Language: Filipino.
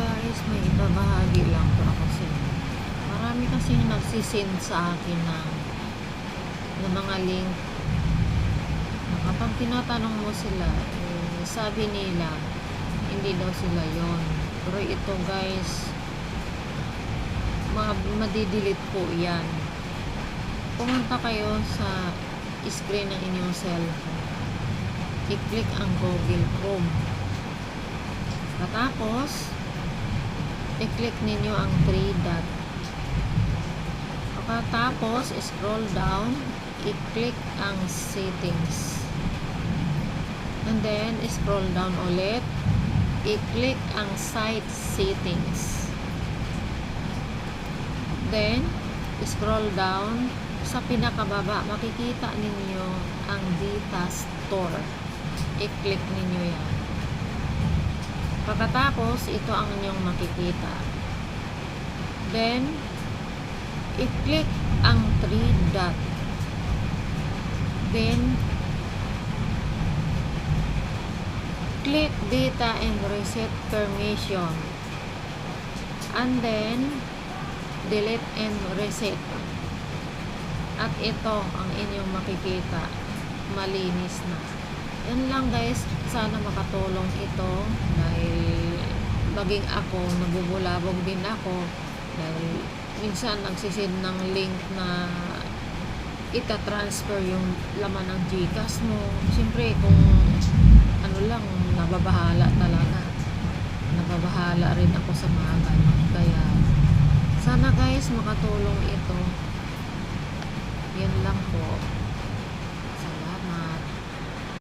guys, may ibabahagi lang po ako sa inyo. Marami kasi nagsisend sa akin ng mga link. Kapag tinatanong mo sila, sabi nila, hindi daw sila yon. Pero ito guys, madidelete po yan. Pumunta kayo sa screen ng inyong cellphone. I-click ang Google Chrome. Tapos, i-click ninyo ang 3 dot. Tapos, scroll down, i-click ang settings. And then, scroll down ulit, i-click ang site settings. Then, scroll down, sa pinakababa, makikita ninyo ang Data Store. I-click ninyo yan. Pagkatapos, ito ang inyong makikita. Then, i-click ang 3 dot. Then, click Data and Reset Permission. And then, delete and reset. At ito ang inyong makikita. Malinis na. Yan lang guys, sana makatulong ito dahil maging ako, nabubulabog din ako dahil minsan nagsisend ng link na ita-transfer yung laman ng GCash mo. Siyempre kung ano lang, nababahala talaga. Nababahala rin ako sa mga ganun. Kaya sana guys makatulong ito. Yan lang po.